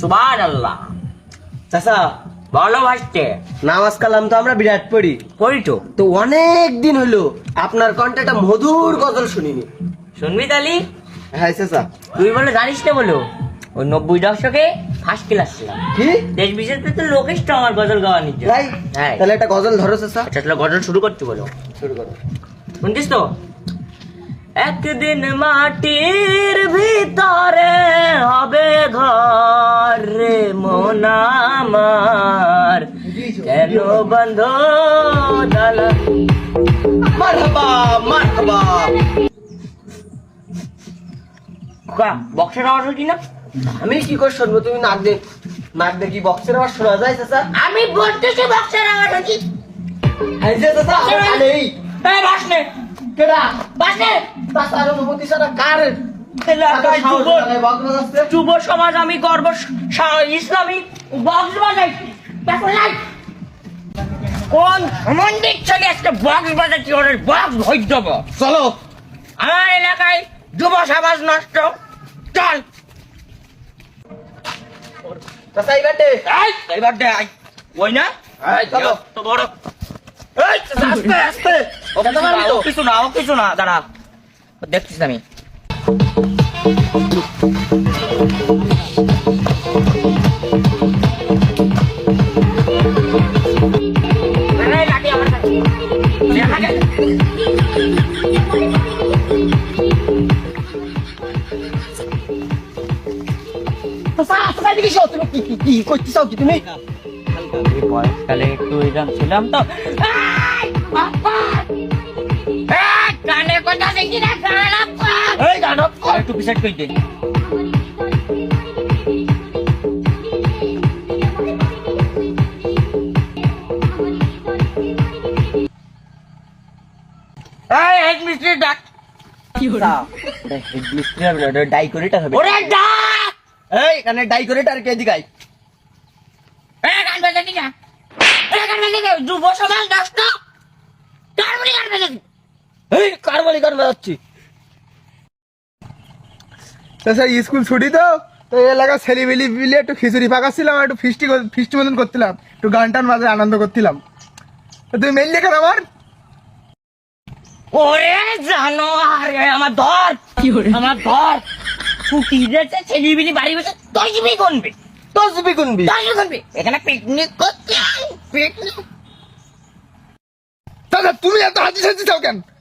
সুবহানাল্লাহ। চাচা বলো ভাইতে। নামাজ কালাম তো আমরা বিরাট পড়ি পড়ি তো। তো অনেক দিন হলো আপনার কণ্ঠে একটা মধুর গজল শুনিনি। শুনবি তালি? হ্যাঁ চাচা। তুই বলে জানিস না বলো, ওই 90 দশকে ফার্স্ট ক্লাস ছিলাম। কি দেশ বিদেশে তো লোকেষ্ট আমার গজল গাওয়া নিচ্ছে। তাই? হ্যাঁ। তাহলে একটা গজল ধরো চাচা। আচ্ছা তাহলে গজল শুরু করতে বলো। শুরু করো। শুনছিস তো? একদিন মাটির ভিতরে হবে ঘর রে মন আমার, কেন বন্ধ দালা। মারহাবা মারহাবা। বক্সের আওয়াজ হচ্ছি না? আমি কি করে শুনবো? তুমি নাক দেখি বক্সের আওয়াজ শোনা যায় চাচা? আমি বলতেছি বক্সের আওয়াজ হচ্ছি। হ্যাঁ যে চাচা নেই। এই বাস নে, কেডা বাস নে। চাচার অনুমতি ছাড়া কার এলাকায় বক্স বাজাচ্ছে? যুব সমাজ আমি গর্ব ইসলামী বক্স বাজাই। দেখো নাই কোন মন্দির চলে একটা বক্স বাজাচ্ছি, ওদের বক্স হয়ে যাব। চলো। আমার এলাকায় যুব সমাজ নষ্ট। চল চাচা এইবারে এবার দে আই। ওই না চলো। তো বড়। এই আস্তে আস্তে। ও কিছু না দাঁড়া, দেখছিস আমি। এই লাঠি আমার কাছে। দেখা যায়। কি করতে চাও কি তুমি? বয়সকালে একটু এরকম ছিলাম তো। কানে কথা দেখি না, এই গানক একটু পিছাট করে দিন। এই হেড মিস্ত্রি ডাক। হেড মিস্ত্রি হবে, ডাইকোরেটর হবে। ওরে ডাক। এই এখানে ডাইকোরেটর কে দিগাই? গান বাজাতি না, গান বাজাতি যুব সমাজ নষ্ট। কার বলি গান বাজাতি? এই কার বলি গান বাজাচ্ছি? স্যার স্কুল ছুটি তো তো এলাকার ছেলেমিলি মিলে একটু খিচুড়ি পাকাচ্ছিলাম, একটু ফিস্টি মতন করছিলাম, একটু গান টান বাজে আনন্দ করছিলাম। তো তুমি মেনলি কেন আমার? ওরে জানো আরে আমার ধর আমার ধর ছুটি দিয়েছে, ছেলেমিলি বাড়ি বসে তসবি গুনবে। তসবি গুনবি? তসবি গুনবে। এখানে পিকনিক করতে, পিকনিক। দাদা তুমি এত হাজি সাজি চাও কেন?